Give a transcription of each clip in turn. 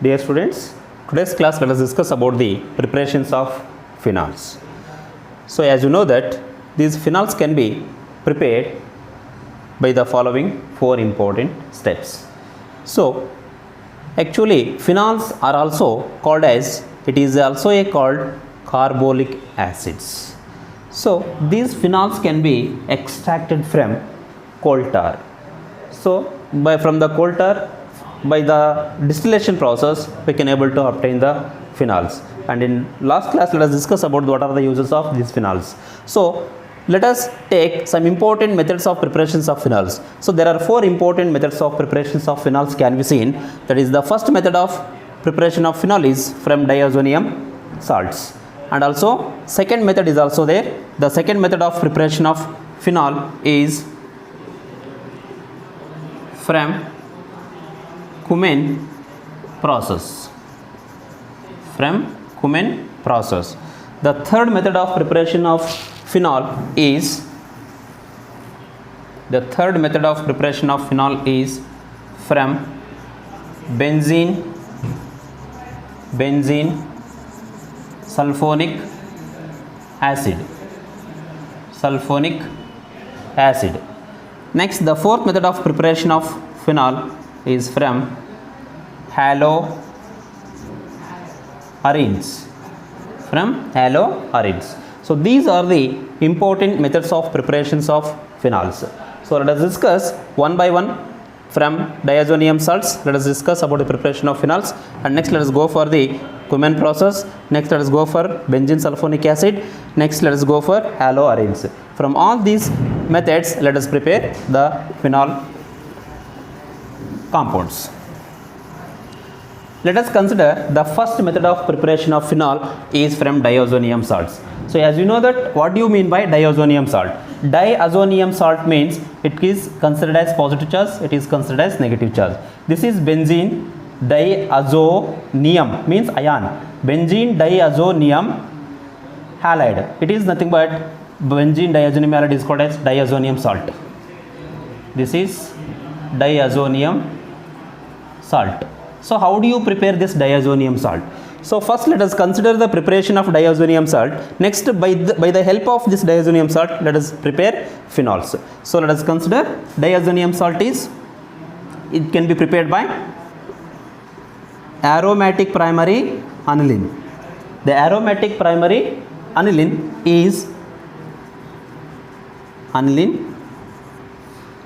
Dear students, today's class let us discuss about the preparations of phenols. So as you know that these phenols can be prepared by the following four important steps. So actually phenols are also called as, it is also called carbolic acids. So these phenols can be extracted from coal tar. So from the coal tar, by the distillation process we can able to obtain the phenols, and in last class let us discuss about what are the uses of these phenols. So let us take some important methods of preparations of phenols. So there are four important methods of preparations of phenols can be seen. That is, the first method of preparation of phenol is from diazonium salts, and also second method is also there. The second method of preparation of phenol is from Cumin process. From Cumin process. The third method of preparation of phenol is from benzene, sulphonic acid. Next, the fourth method of preparation of phenol is from haloarenes. So these are the important methods of preparations of phenols. So let us discuss one by one. From diazonium salts, let us discuss about the preparation of phenols, and next let us go for the Cumin process. Next let us go for benzene sulphonic acid. Next let us go for haloarenes. From all these methods, let us prepare the phenol compounds. Let us consider the first method of preparation of phenol is from diazonium salts. So as you know that, what do you mean by diazonium salt? Diazonium salt means it is considered as positive charge, it is considered as negative charge. This is benzene diazonium, means ion. Benzene diazonium halide. It is nothing but benzene diazonium halide is called as diazonium salt. This is diazonium salt. So how do you prepare this diazonium salt? So first let us consider the preparation of diazonium salt. Next, by the help of this diazonium salt, let us prepare phenols. So let us consider diazonium salt it can be prepared by aromatic primary aniline. The aromatic primary aniline is aniline.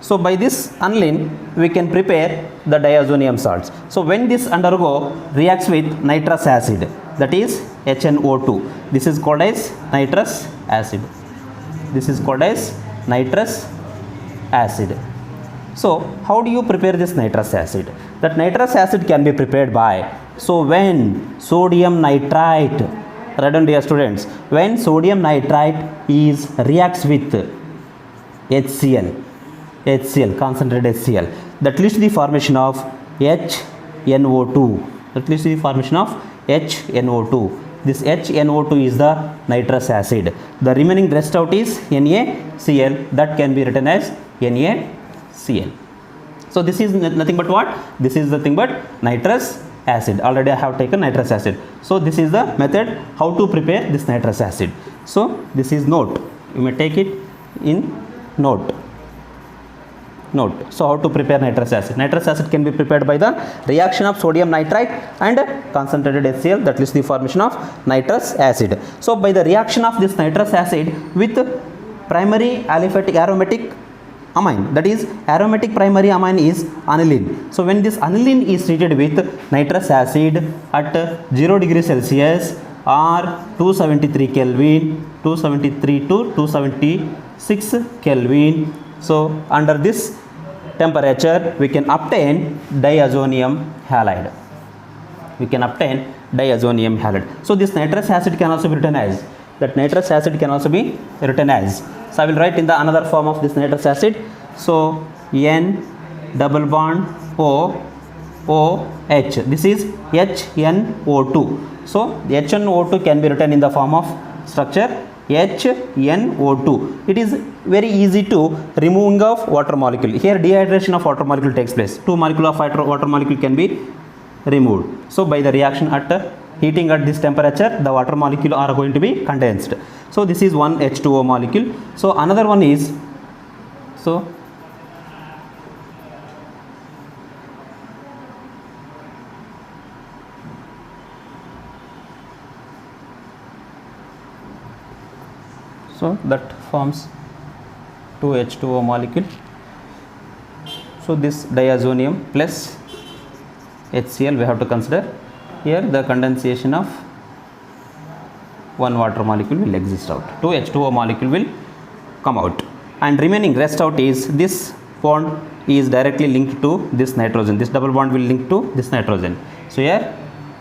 So by this aniline we can prepare the diazonium salts. So when this reacts with nitrous acid, that is HNO2, this is called as nitrous acid. So how do you prepare this nitrous acid? That nitrous acid can be prepared by, so when sodium nitrite, write down dear students, when sodium nitrite reacts with HCl, concentrated HCl, that leads to the formation of HNO2. This HNO2 is the nitrous acid. The remaining rest out is NaCl, that can be written as NaCl. So this is nothing but what? This is nothing but nitrous acid. Already I have taken nitrous acid. So this is the method how to prepare this nitrous acid. So this is note. You may take it in note. So how to prepare nitrous acid? Nitrous acid can be prepared by the reaction of sodium nitrite and concentrated HCl, that leads to the formation of nitrous acid. So by the reaction of this nitrous acid with primary aromatic amine, that is aromatic primary amine is aniline. So when this aniline is treated with nitrous acid at 0 degrees Celsius or 273 Kelvin, 273 to 276 Kelvin. So under this temperature we can obtain diazonium halide. So this nitrous acid can also be written as, so I will write in the another form of this nitrous acid. So N double bond O OH, this is HNO2. So the HNO2 can be written in the form of structure HNO2. It is very easy to removing of water molecule. Here dehydration of water molecule takes place. 2 molecule of water molecule can be removed. So by the reaction at heating at this temperature, the water molecule are going to be condensed. So this is one H2O molecule. So another one is, so that forms 2 H2O molecule. So this diazonium plus HCl we have to consider. Here the condensation of one water molecule will exist out. 2 H2O molecule will come out, and remaining rest out is this bond is directly linked to this nitrogen. This double bond will link to this nitrogen. So here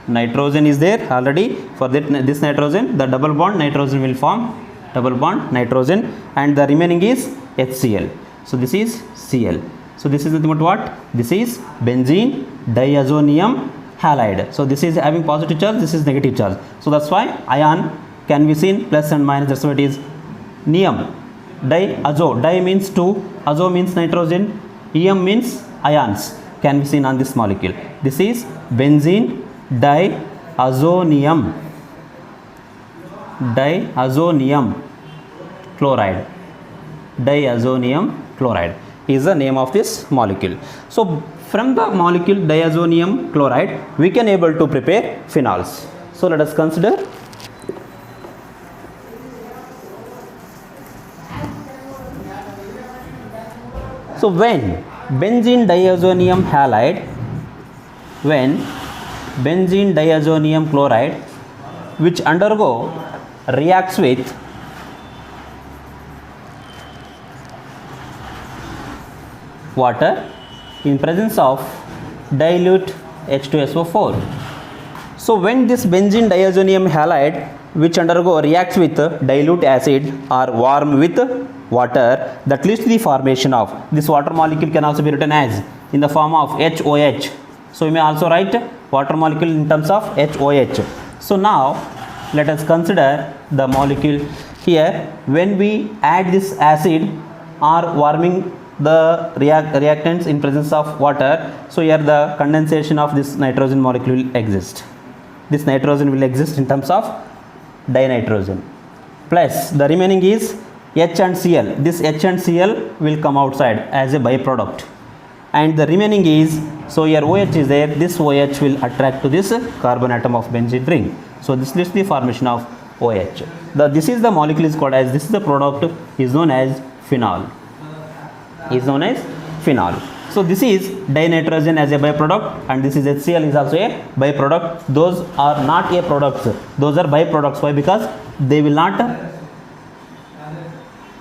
nitrogen is there already. For that this nitrogen, the double bond nitrogen will form double bond nitrogen, and the remaining is HCl. So this is Cl. So this is nothing but what? This is benzene diazonium halide. So this is having positive charge, this is negative charge. So that's why ion can be seen plus and minus. That's why it is nium diazo. Di means 2, azo means nitrogen, em means ions, can be seen on this molecule. This is benzene diazonium chloride. Diazonium chloride is the name of this molecule. So from the molecule diazonium chloride we can able to prepare phenols. So let us consider. So when benzene diazonium halide, when benzene diazonium chloride which undergo reacts with water in presence of dilute H2SO4. So when this benzene diazonium halide which undergo reacts with dilute acid or warm with water, that leads to the formation of this water molecule can also be written as in the form of HOH. So you may also write water molecule in terms of HOH. So now let us consider the molecule here. When we add this acid or warming the reactants in presence of water, so here the condensation of this nitrogen molecule will exist. This nitrogen will exist in terms of dinitrogen, plus the remaining is H and Cl. This H and Cl will come outside as a byproduct, and the remaining is, so here OH is there, this OH will attract to this carbon atom of benzene ring. So this leads to the formation of OH. This is the molecule is called as, this is the product is known as phenol. Is known as phenol. So this is dinitrogen as a byproduct, and this is HCl is also a byproduct. Those are not a products, those are byproducts. Why? Because they will not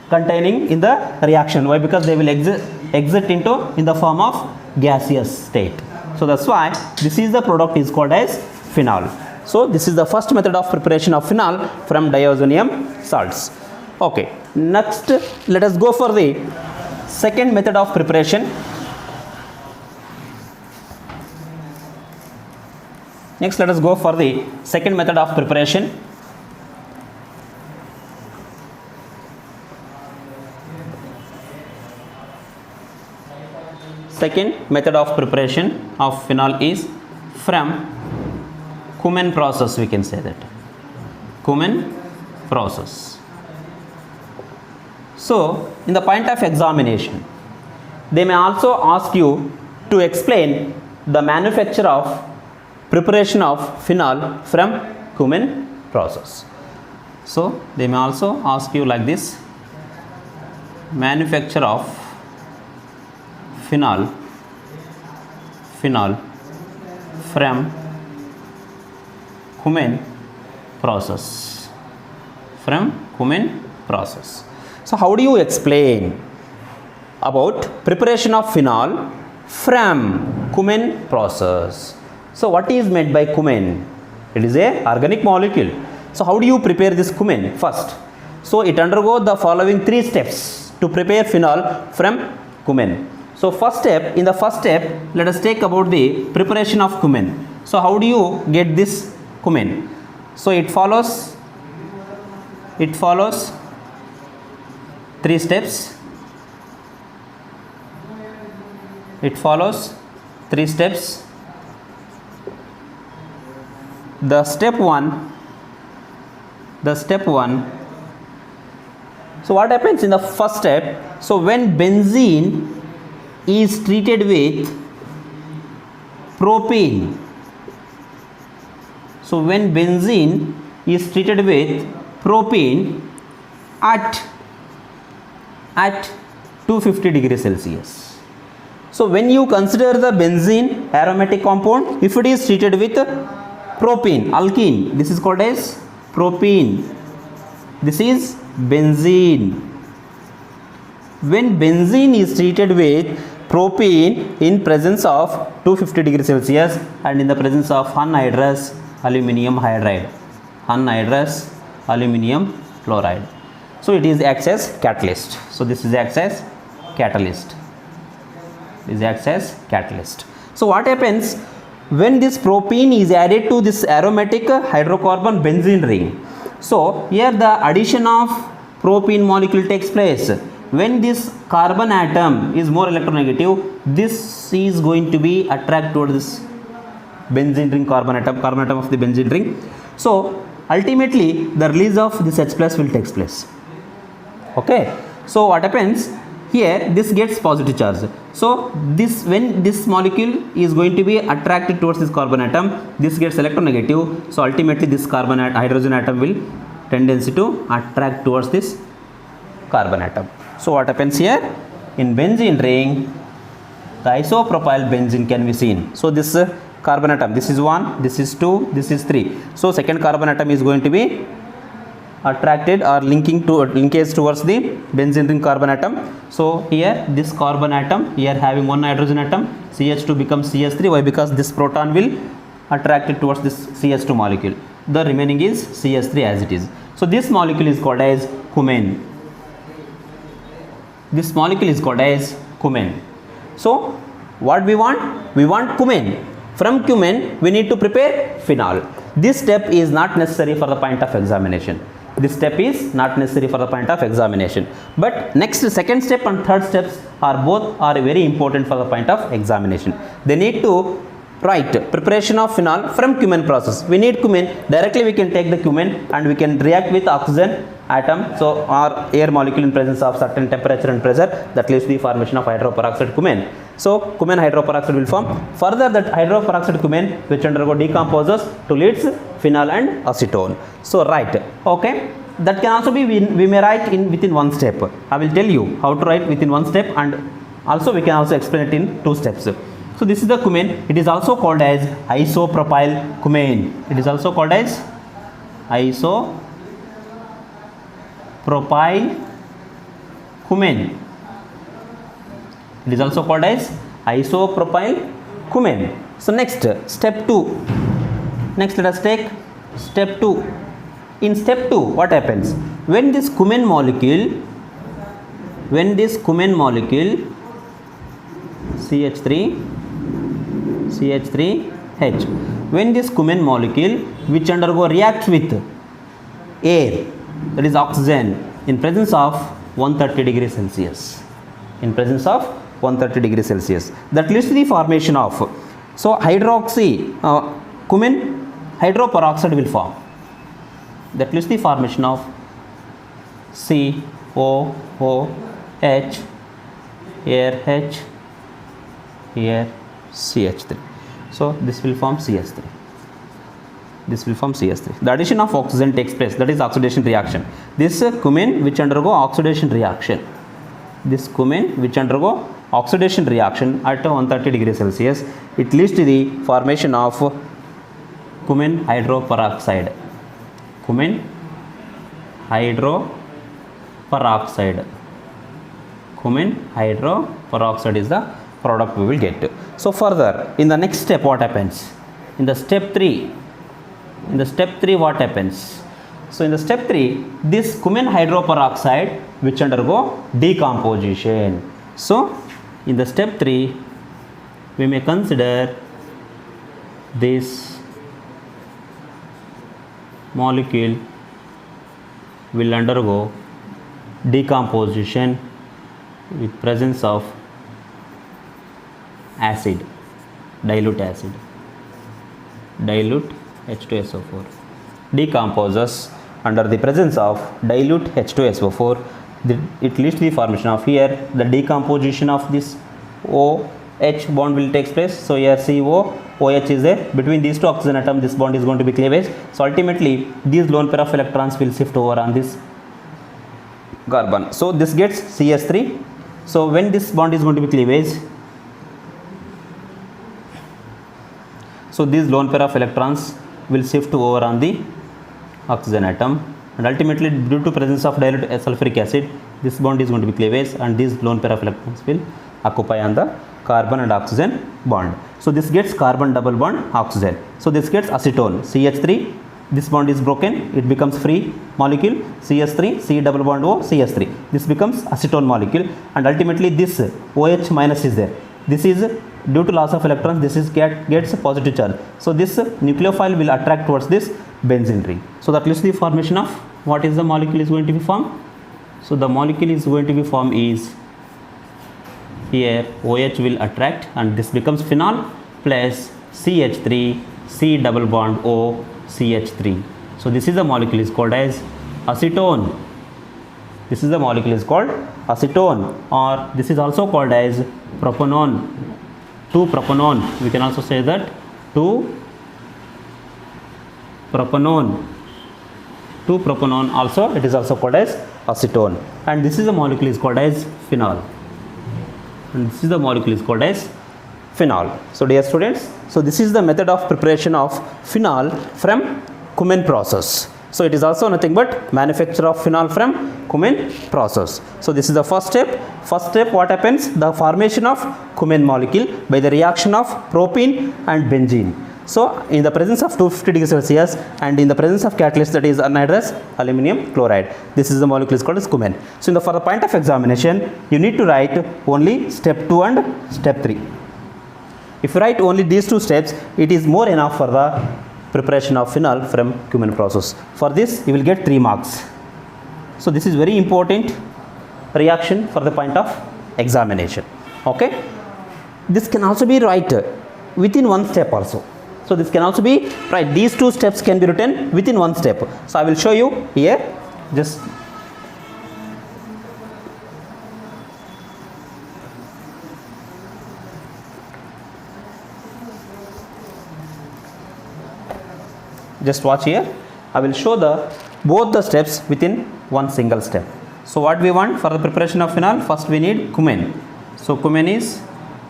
containing in the reaction. Why? Because they will exit into in the form of gaseous state. So that's why this is the product is called as phenol. So this is the first method of preparation of phenol from diazonium salts. Okay, next let us go for the second method of preparation. Next let us go for the second method of preparation. Second method of preparation of phenol is from Cumin process, we can say that. Cumin process. So in the point of examination, they may also ask you to explain the manufacture of preparation of phenol from Cumin process. So they may also ask you like this: manufacture of phenol from Cumin process. From Cumin process. So how do you explain about preparation of phenol from Cumin process? So what is meant by cumin? It is a organic molecule. So how do you prepare this cumin? First, so it undergo the following 3 steps to prepare phenol from cumin. So first step, in the first step, let us take about the preparation of cumin. So how do you get this cumin? So it follows 3 steps. It follows 3 steps. the step 1, so what happens in the first step? So when benzene is treated with propene, so when benzene is treated with propene at 250 degrees Celsius. So when you consider the benzene aromatic compound, if it is treated with propene, alkene, this is called as propene. This is benzene. When benzene is treated with propene in presence of 250 degrees Celsius and in the presence of anhydrous aluminum hydride, anhydrous aluminum fluoride, so it acts as catalyst. So this is acts as catalyst. This acts as catalyst. So what happens when this propene is added to this aromatic hydrocarbon benzene ring? So here the addition of propene molecule takes place. When this carbon atom is more electronegative, this is going to be attracted towards this benzene ring carbon atom of the benzene ring. So ultimately the release of this H plus will take place. Okay, so what happens here, this gets positive charge. So this, when this molecule is going to be attracted towards this carbon atom, this gets electronegative. So ultimately this hydrogen atom will tendency to attract towards this carbon atom. So what happens here in benzene ring, the isopropyl benzene can be seen. So this carbon atom, this is 1, this is 2, this is 3. So second carbon atom is going to be attracted or linkage towards the benzene ring carbon atom. So here this carbon atom, here having one hydrogen atom, CH2 becomes CH3. Why? Because this proton will attract it towards this CH2 molecule. The remaining is CH3 as it is. So this molecule is called as cumin. This molecule is called as cumin. So what we want? We want cumin. From cumin we need to prepare phenol. This step is not necessary for the point of examination. This step is not necessary for the point of examination. But next, second step and third steps are very important for the point of examination. They need to write preparation of phenol from cumin process. We need cumin. Directly we can take the cumin and we can react with oxygen atom, so or air molecule in presence of certain temperature and pressure, that leads to the formation of hydroperoxide cumin. So cumin hydroperoxide will form. Further, that hydroperoxide cumin which undergo decomposes to leads phenol and acetone. So right, okay, that can also be we may write within one step. I will tell you how to write within one step, and also we can also explain it in two steps. So this is the cumin. It is also called as isopropyl cumin. It is also called as isopropyl cumin. It is also called as isopropyl cumin. So next, step 2. Next, let us take step 2. In step 2, what happens? When this cumin molecule CH3H, when this cumin molecule which reacts with air, that is oxygen, in presence of 130 degrees Celsius, that leads to the formation of, so cumin hydroperoxide will form, that leads to the formation of COOH, here CH3. So this will form CH3. The addition of oxygen takes place, that is oxidation reaction. This cumin which undergo oxidation reaction, at 130 degrees Celsius, it leads to the formation of cumin hydroperoxide. Cumin hydroperoxide is the product we will get. So further, in the next step, what happens? In the step 3, what happens? So in the step 3, this cumin hydroperoxide which undergo decomposition. So in the step 3, we may consider this molecule will undergo decomposition with presence of acid, dilute H2SO4 decomposes under the presence of dilute H2SO4. It leads to the formation of here the decomposition of this OH bond will take place. So here CO OH is there. Between these two oxygen atoms, this bond is going to be cleavage. So ultimately, these lone pair of electrons will shift over on this carbon. So this gets CS3. So when this bond is going to be cleavage, so these lone pair of electrons will shift over on the oxygen atom, and ultimately due to presence of dilute sulfuric acid, this bond is going to be cleavage, and these lone pair of electrons will occupy on the carbon and oxygen bond. So this gets carbon double bond oxygen. So this gets acetone CH3. This bond is broken, it becomes free molecule CS3, C double bond O, CS3. This becomes acetone molecule, and ultimately this OH minus is there. This is due to loss of electrons, this is gets a positive charge. So this nucleophile will attract towards this benzene ring. So that leads to the formation of what is the molecule is going to be formed. So the molecule is going to be formed is here OH will attract, and this becomes phenol plus CH3, C double bond O, CH3. So this is the molecule is called as acetone. This is the molecule is called acetone, or this is also called as propanone. 2-propanone. We can also say that 2-propanone. 2-propanone also, it is also called as acetone. And this is the molecule is called as phenol. And this is the molecule is called as phenol. So dear students, so this is the method of preparation of phenol from Cumin process. So it is also nothing but manufacture of phenol from Cumin process. So this is the first step. First step, what happens? The formation of Cumin molecule by the reaction of propene and benzene. So in the presence of 250 degrees Celsius and in the presence of catalyst, that is anhydrous aluminum chloride, this is the molecule is called as Cumin. So for the point of examination, you need to write only step 2 and step 3. If you write only these two steps, it is more enough for the preparation of phenol from Cumin process. For this, you will get 3 marks. So this is very important reaction for the point of examination. Okay. This can also be right within one step also. So this can also be right. These two steps can be written within one step. So I will show you here. Just watch here. I will show both the steps within one single step. So what we want for the preparation of phenol? First we need Cumin. So Cumin is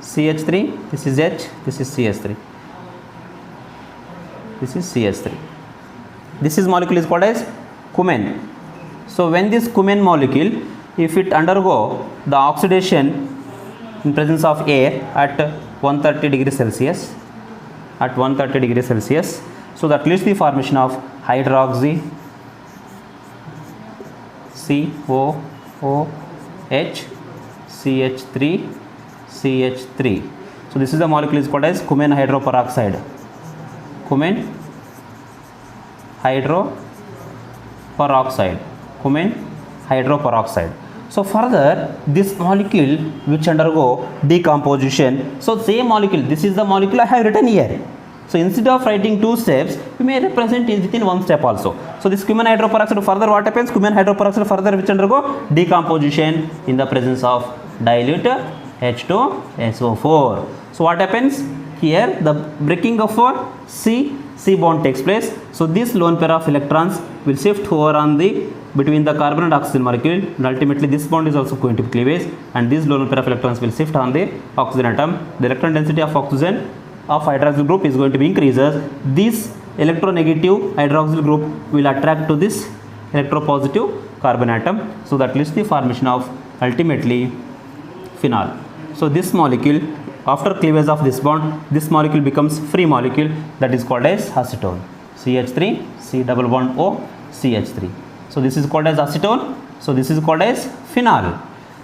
CH3. This is H. This is CH3. This is CH3. This is molecule is called as Cumin. So when this Cumin molecule, if it undergo the oxidation in presence of air at 130 degrees Celsius, so that leads to the formation of hydroxy COOH CH3 CH3. So this is the molecule is called as Cumin hydroperoxide. Cumin hydroperoxide. Cumin hydroperoxide. So further, this molecule which undergo decomposition, so same molecule, this is the molecule I have written here. So instead of writing 2 steps, you may represent it within 1 step also. So this Cumin hydroperoxide, further what happens? Cumin hydroperoxide further which undergo decomposition in the presence of dilute H2SO4. So what happens? Here the breaking of C bond takes place. So this lone pair of electrons will shift over on the between the carbon and oxygen molecule, and ultimately this bond is also going to be cleavage, and this lone pair of electrons will shift on the oxygen atom. The electron density of oxygen of hydroxyl group is going to be increases. This electronegative hydroxyl group will attract to this electropositive carbon atom. So that leads to the formation of ultimately phenol. So this molecule, after cleavage of this bond, this molecule becomes free molecule, that is called as acetone. CH3, C double bond O, CH3. So this is called as acetone. So this is called as phenol.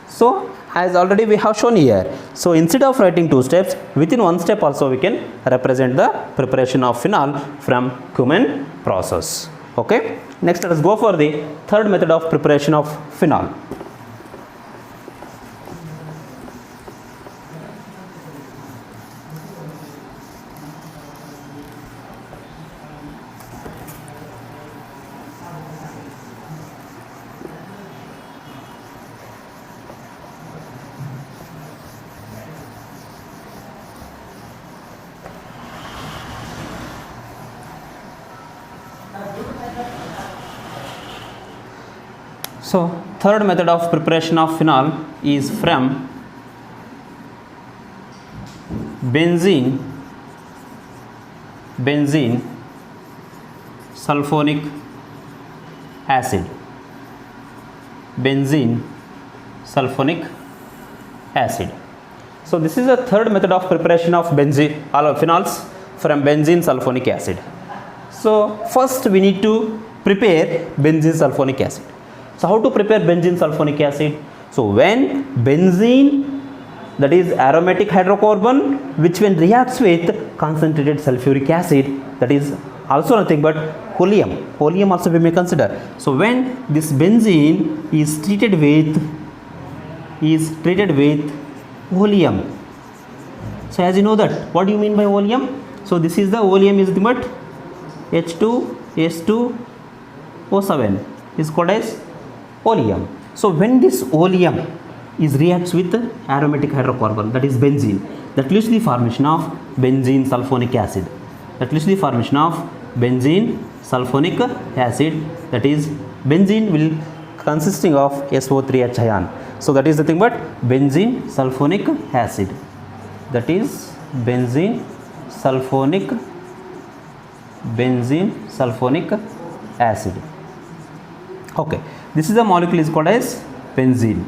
So as already we have shown here, so instead of writing 2 steps, within 1 step also we can represent the preparation of phenol from Cumin process. Okay. Next let us go for the third method of preparation of phenol. So third method of preparation of phenol is from benzene sulphonic acid. Benzene sulphonic acid. So this is the third method of preparation of phenols from benzene sulphonic acid. So first we need to prepare benzene sulphonic acid. So how to prepare benzene sulphonic acid? So when benzene, that is aromatic hydrocarbon, which when reacts with concentrated sulfuric acid, that is also nothing but oleum also we may consider. So when this benzene is treated with oleum, so as you know that, what do you mean by oleum? So this is the oleum is the but H2S2O7 is called as oleum. So when this oleum is reacts with aromatic hydrocarbon, that is benzene, that leads to the formation of benzene sulphonic acid. That leads to the formation of benzene sulphonic acid. That is benzene will consisting of SO3H ion. So that is the thing but benzene sulphonic acid. That is benzene sulphonic acid. Okay, this is the molecule is called as benzene.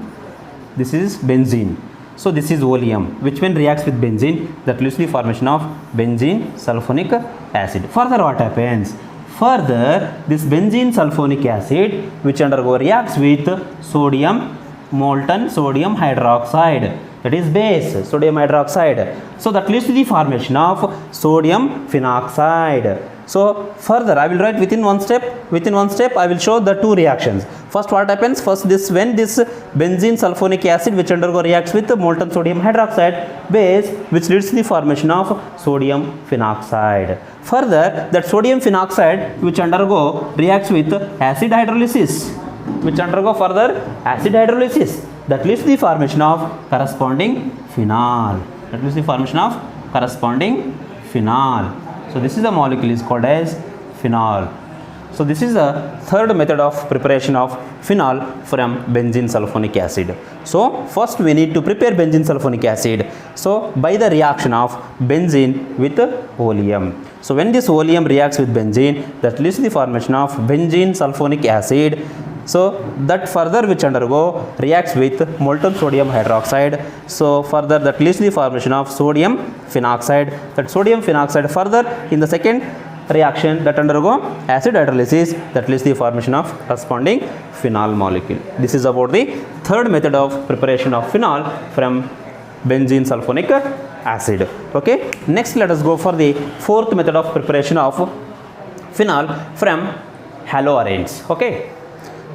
This is benzene. So this is oleum, which when reacts with benzene, that leads to the formation of benzene sulphonic acid. Further what happens? Further this benzene sulphonic acid which reacts with sodium, molten sodium hydroxide, that is base sodium hydroxide. So that leads to the formation of sodium phenoxide. So further I will write within one step I will show the two reactions. First what happens? First this when this benzene sulphonic acid which reacts with molten sodium hydroxide base, which leads to the formation of sodium phenoxide. Further that sodium phenoxide which reacts with acid hydrolysis, that leads to the formation of corresponding phenol. So this is the molecule is called as phenol. So this is the third method of preparation of phenol from benzene sulphonic acid. So first we need to prepare benzene sulphonic acid. So by the reaction of benzene with oleum. So when this oleum reacts with benzene, that leads to the formation of benzene sulphonic acid. So that further which reacts with molten sodium hydroxide. So further that leads to the formation of sodium phenoxide. That sodium phenoxide further in the second reaction that undergo acid hydrolysis, that leads to the formation of corresponding phenol molecule. This is about the third method of preparation of phenol from benzene sulphonic acid. Okay. Next let us go for the fourth method of preparation of phenol from haloarenes. Okay.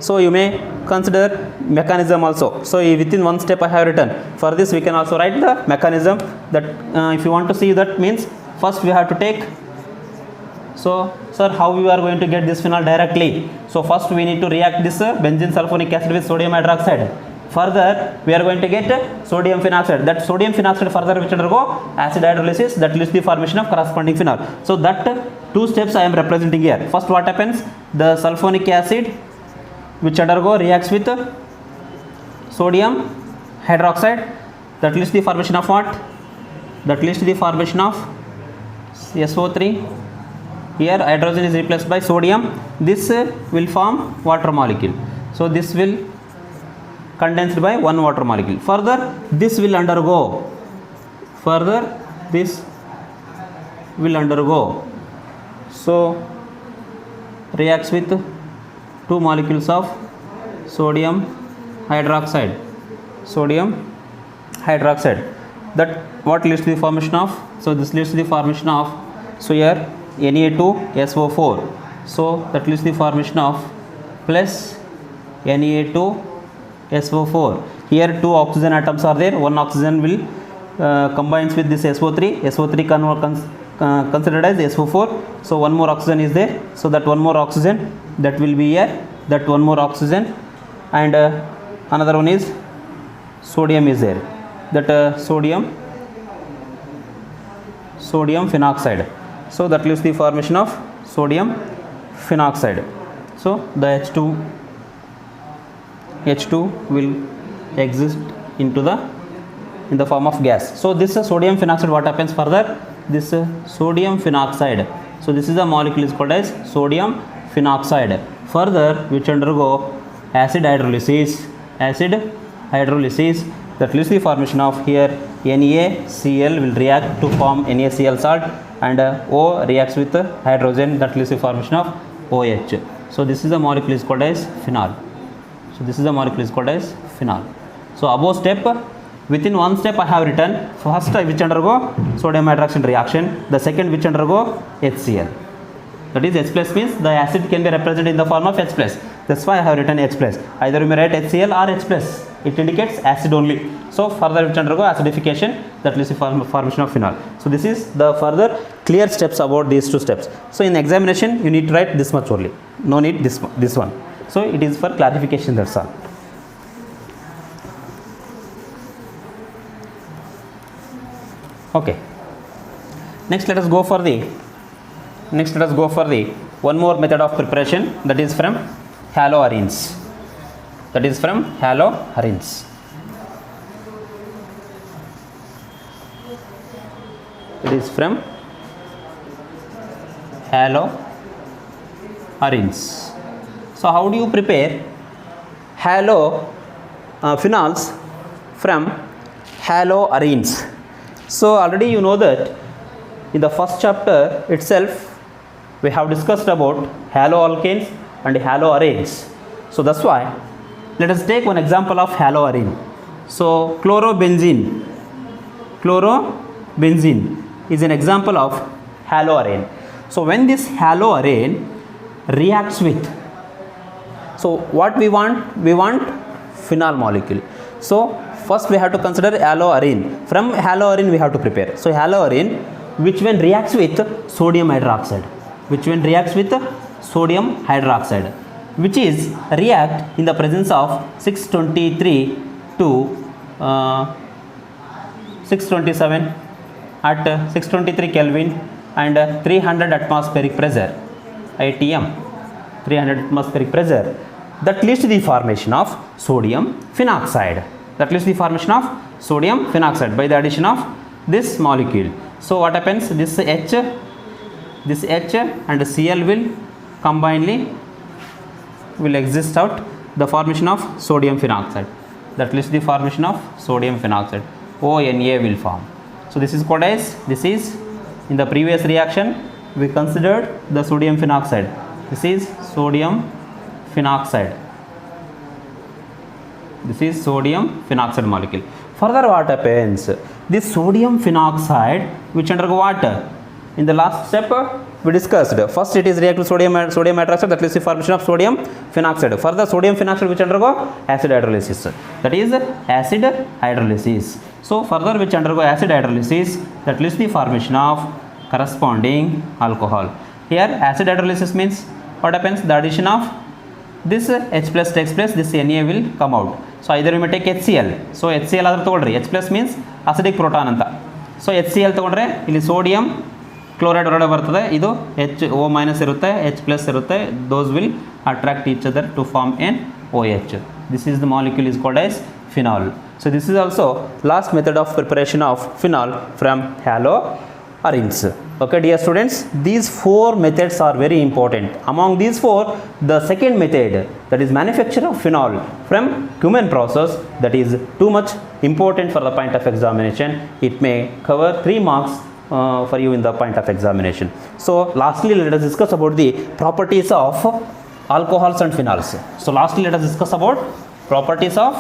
So you may consider mechanism also. So within one step I have written. For this we can also write the mechanism that if you want to see that means first we have to take. So sir, how we are going to get this phenol directly? So first we need to react this benzene sulphonic acid with sodium hydroxide. Further we are going to get sodium phenoxide. That sodium phenoxide further which undergo acid hydrolysis, that leads to the formation of corresponding phenol. So that two steps I am representing here. First what happens? The sulphonic acid which reacts with sodium hydroxide, that leads to the formation of what? That leads to the formation of SO3. Here hydrogen is replaced by sodium. This will form water molecule. So this will condensed by one water molecule. Further this will undergo. So reacts with two molecules of sodium hydroxide. That what leads to the formation of? So this leads to the formation of, so here Na2SO4. So that leads to the formation of plus Na2SO4. Here two oxygen atoms are there. One oxygen will combines with this SO3. SO3 considered as SO4. So one more oxygen is there. So that one more oxygen that will be here. That one more oxygen, and another one is sodium is there. That sodium phenoxide. So that leads to the formation of sodium phenoxide. So the H2 will exist into the in the form of gas. So this sodium phenoxide, what happens further? This sodium phenoxide. So this is a molecule is called as sodium phenoxide. Further, which undergo acid hydrolysis. Acid hydrolysis that leads to the formation of here NaCl will react to form NaCl salt, and O reacts with hydrogen that leads to the formation of OH. So this is a molecule is called as phenol. So this is a molecule is called as phenol. So above step, within one step I have written first which undergo sodium hydroxide reaction, the second which undergo HCl. That is H plus means the acid can be represented in the form of H plus. That's why I have written H plus. Either you may write HCl or H plus. It indicates acid only. So further which undergo acidification that leads to formation of phenol. So this is the further clear steps about these two steps. So in examination you need to write this much only. No need this one. So it is for clarification, that's all. Okay. Next let us go for the one more method of preparation, that is from haloarenes. That is from haloarenes. It is from haloarenes. So how do you prepare phenols from haloarenes? So already you know that in the first chapter itself we have discussed about haloalkanes and haloarenes. So that's why let us take one example of haloarene. So chlorobenzene is an example of haloarene. So when this haloarene reacts with, so what we want phenol molecule. So first we have to consider haloarene. From haloarene we have to prepare. So haloarene which when reacts with sodium hydroxide, which is react in the presence of 623 to 627 at 623 Kelvin and 300 atmospheric pressure, ATM, 300 atmospheric pressure, that leads to the formation of sodium phenoxide. By the addition of this molecule. So what happens? This H and Cl will combinedly will exist out the formation of sodium phenoxide. That leads to the formation of sodium phenoxide. ONA will form. So this is called as, this is in the previous reaction we considered the sodium phenoxide. This is sodium phenoxide. This is sodium phenoxide molecule. Further what happens? This sodium phenoxide which undergo what? In the last step we discussed. First it is react with sodium hydroxide, that leads to formation of sodium phenoxide. Further sodium phenoxide which undergo acid hydrolysis. That is acid hydrolysis. So further which undergo acid hydrolysis, that leads to the formation of corresponding alcohol. Here acid hydrolysis means what happens? The addition of this H plus takes place, this Na will come out. So either you may take HCl. So HCl adar togolri. H plus means acidic proton anta. So HCl togondre illi sodium chloride ಹೊರಗಡೆ ಬರ್ತದೆ, ಇದು HO minus ಇರುತ್ತೆ, H plus ಇರುತ್ತೆ, those will attract each other to form an OH. This is the molecule is called as phenol. So this is also last method of preparation of phenol from haloarenes. Okay dear students, these four methods are very important. Among these four, the second method, that is manufacture of phenol from Cumin process, that is too much important for the point of examination. It may cover 3 marks for you in the point of examination. So lastly let us discuss about the properties of alcohols and phenols. So lastly let us discuss about properties of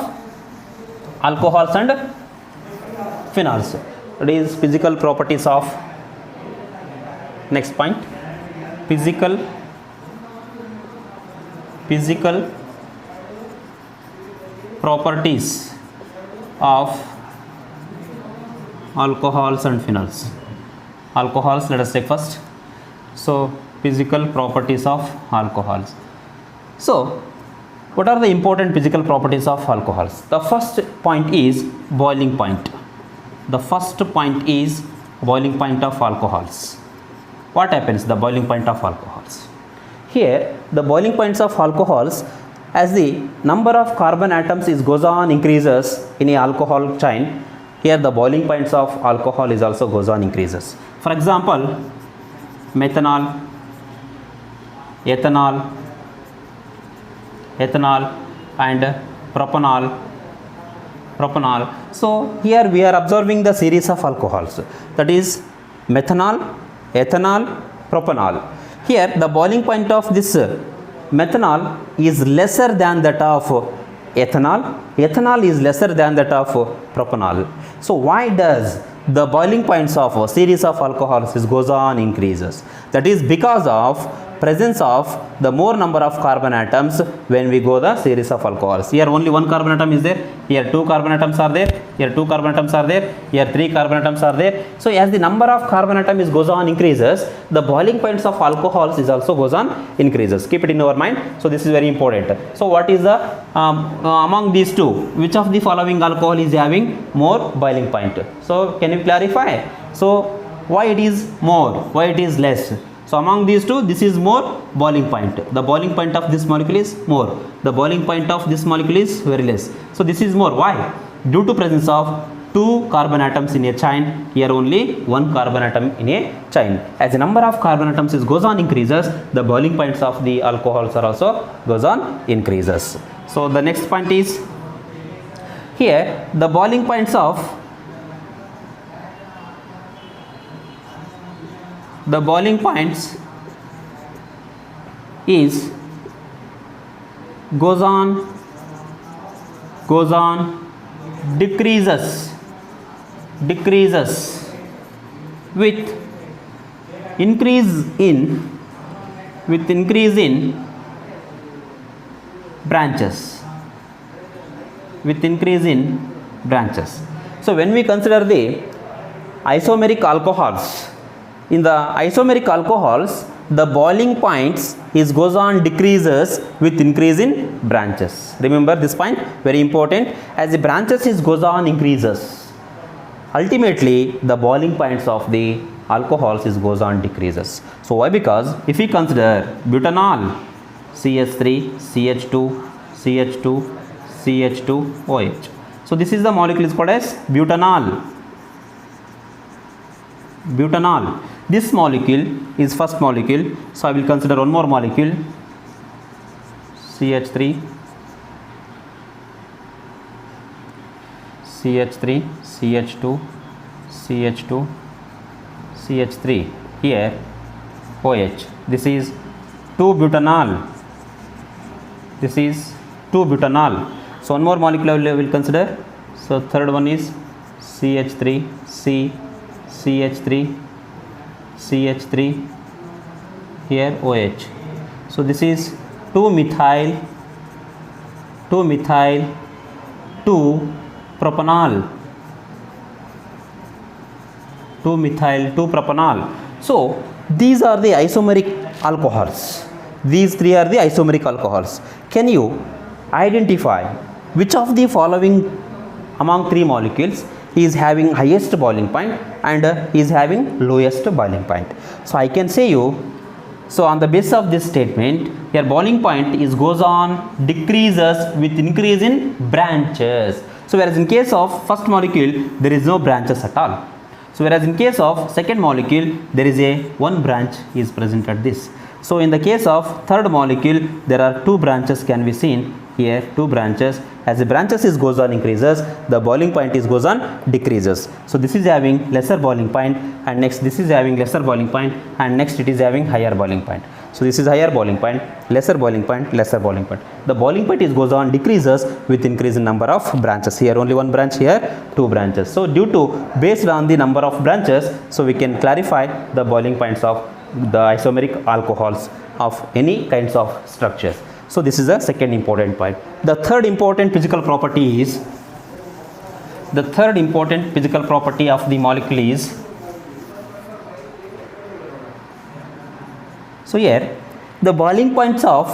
alcohols and phenols. That is physical properties of, next point, physical properties of alcohols and phenols. Alcohols, let us take first. So physical properties of alcohols. So what are the important physical properties of alcohols? The first point is boiling point. The first point is boiling point of alcohols. What happens? The boiling point of alcohols. Here the boiling points of alcohols as the number of carbon atoms is goes on increases in a alcohol chain, here the boiling points of alcohol is also goes on increases. For example, methanol, ethanol, and propanol. So here we are observing the series of alcohols, that is methanol, ethanol, propanol. Here the boiling point of this methanol is lesser than that of ethanol. Ethanol is lesser than that of propanol. So why does the boiling points of a series of alcohols is goes on increases? That is because of presence of the more number of carbon atoms when we go the series of alcohols. Here only one carbon atom is there, here two carbon atoms are there, here two carbon atoms are there, here three carbon atoms are there. So as the number of carbon atom is goes on increases, the boiling points of alcohols is also goes on increases. Keep it in our mind. So this is very important. So what is the among these two, which of the following alcohol is having more boiling point? So can you clarify? So why it is more, why it is less? So among these two, this is more boiling point. The boiling point of this molecule is more. The boiling point of this molecule is very less. So this is more. Why? Due to presence of two carbon atoms in a chain. Here only one carbon atom in a chain. As the number of carbon atoms is goes on increases, the boiling points of the alcohols are also goes on increases. So the next point is here the boiling points of the boiling points is goes on decreases with increase in branches, So when we consider the isomeric alcohols, in the isomeric alcohols, the boiling points is goes on decreases with increase in branches. Remember this point, very important. As the branches is goes on increases, ultimately the boiling points of the alcohols is goes on decreases. So why? Because if we consider butanol, CH3, CH2, CH2, CH2, OH. So this is the molecule is called as butanol. This molecule is first molecule, so I will consider one more molecule, CH3, CH2, CH3, here OH. This is 2-butanol. So one more molecule I will consider. So third one is CH3, CH3, here OH. So this is 2-methyl 2-propanol. So these are the isomeric alcohols. These three are the isomeric alcohols. Can you identify which of the following among three molecules is having highest boiling point and is having lowest boiling point? So I can say you, so on the basis of this statement, your boiling point is goes on decreases with increase in branches. So whereas in case of first molecule there is no branches at all. So whereas in case of second molecule there is a one branch is present at this. So in the case of third molecule there are two branches can be seen here, two branches. As the branches is goes on increases, the boiling point is goes on decreases. So this is having lesser boiling point, and next this is having lesser boiling point, and next it is having higher boiling point. So this is higher boiling point, lesser boiling point, lesser boiling point. The boiling point is goes on decreases with increase in number of branches. Here only one branch, here two branches. So due to based on the number of branches, so we can clarify the boiling points of the isomeric alcohols of any kinds of structures. So this is the second important point. The third important physical property is, the third important physical property of the molecule is, so here the boiling points of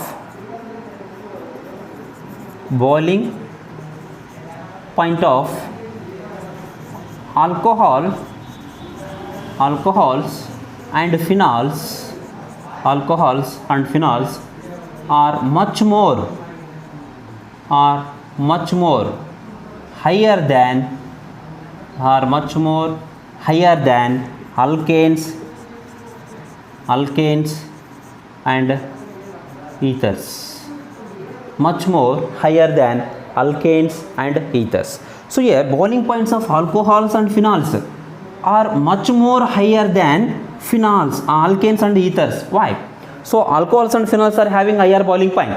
alcohols and phenols, are much more are much more higher than alkanes and ethers. Much more higher than alkanes and ethers. So here boiling points of alcohols and phenols are much more higher than phenols, alkanes and ethers. Why? So alcohols and phenols are having higher boiling point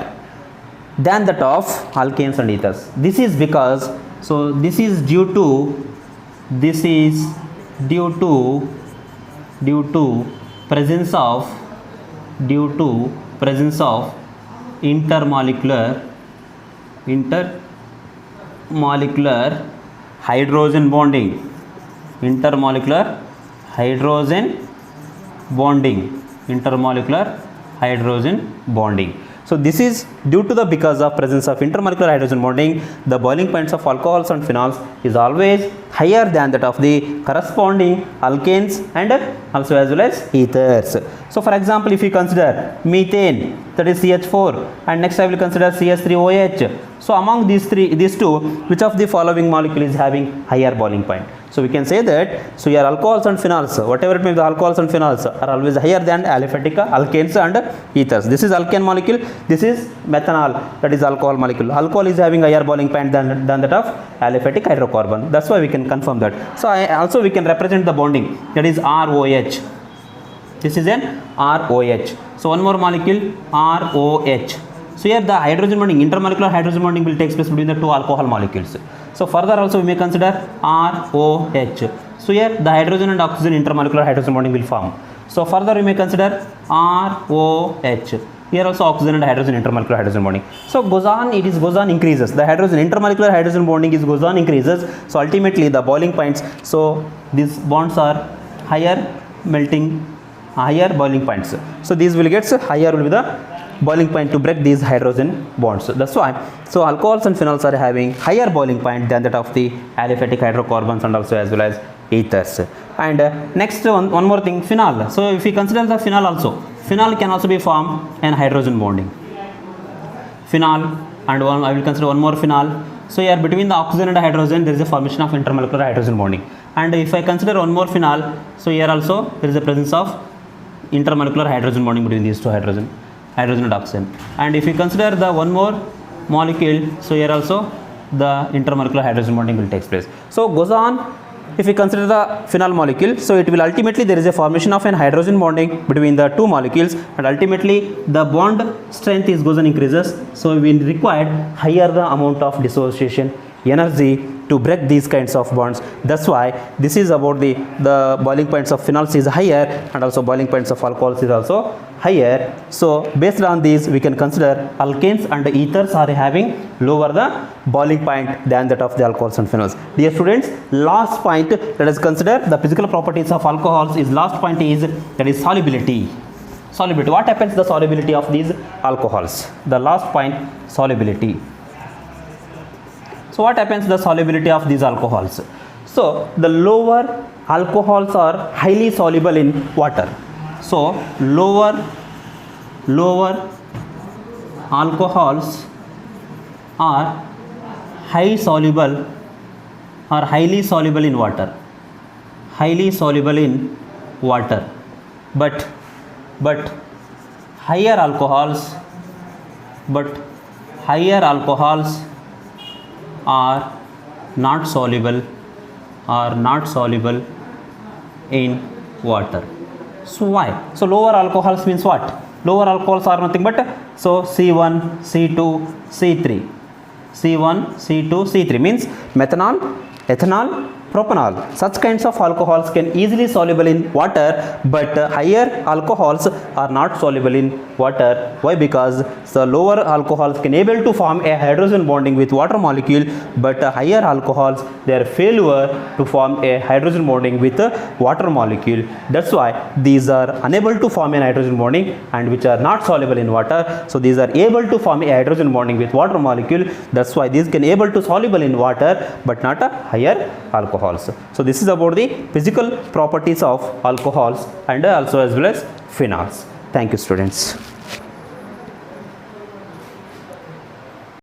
than that of alkanes and ethers. This is because, so this is due to presence of intermolecular hydrogen bonding. Intermolecular hydrogen bonding. So this is due to the because of presence of intermolecular hydrogen bonding, the boiling points of alcohols and phenols is always higher than that of the corresponding alkanes and also as well as ethers. So for example, if you consider methane, that is CH4, and next I will consider CH3OH. So among these two, which of the following molecule is having higher boiling point? So we can say that, so here alcohols and phenols, whatever it may be, the alcohols and phenols are always higher than aliphatic alkanes and ethers. This is alkane molecule, this is methanol, that is alcohol molecule. Alcohol is having higher boiling point than that of aliphatic hydrocarbon. That's why we can confirm that. So also we can represent the bonding, that is ROH. This is an ROH. So one more molecule, ROH. So here the hydrogen bonding, intermolecular hydrogen bonding will take place between the two alcohol molecules. So further also we may consider ROH. So here the hydrogen and oxygen intermolecular hydrogen bonding will form. So further we may consider ROH. Here also oxygen and hydrogen intermolecular hydrogen bonding. So goes on increases. The hydrogen intermolecular hydrogen bonding goes on increases. So ultimately the boiling points, so these bonds are higher boiling points. So these will get higher will be the boiling point to break these hydrogen bonds. That's why, so alcohols and phenols are having higher boiling point than that of the aliphatic hydrocarbons and also as well as ethers. And next one more thing, phenol. So if we consider the phenol also, phenol can also be formed in hydrogen bonding. Phenol, and I will consider one more phenol. So here between the oxygen and hydrogen there is a formation of intermolecular hydrogen bonding. And if I consider one more phenol, so here also there is a presence of intermolecular hydrogen bonding between these two hydrogen and oxygen. And if we consider the one more molecule, so here also the intermolecular hydrogen bonding will take place. So goes on, if we consider the phenol molecule, so it will ultimately there is a formation of an hydrogen bonding between the two molecules, and ultimately the bond strength goes on increases. So we required higher the amount of dissociation energy to break these kinds of bonds. That's why this is about the boiling points of phenols is higher, and also boiling points of alcohols is also higher. So based on these we can consider alkanes and ethers are having lower the boiling point than that of the alcohols and phenols. Dear students, last point, let us consider the physical properties of alcohols. Last point is that is solubility. What happens to the solubility of these alcohols? The last point, solubility. So what happens to the solubility of these alcohols? So the lower alcohols are highly soluble in water. So lower alcohols are highly soluble in water. But higher alcohols are not soluble in water. So why? So lower alcohols means what? Lower alcohols are nothing but, so C1, C2, C3. C1, C2, C3 means methanol, ethanol, propanol. Such kinds of alcohols can easily soluble in water, but higher alcohols are not soluble in water. Why? Because the lower alcohols can able to form a hydrogen bonding with water molecule, but higher alcohols they are failure to form a hydrogen bonding with a water molecule. That's why these are unable to form a hydrogen bonding and which are not soluble in water. So these are able to form a hydrogen bonding with water molecule. That's why these can able to soluble in water but not a higher alcohol. So this is about the physical properties of alcohols and also as well as phenols. Thank you, students.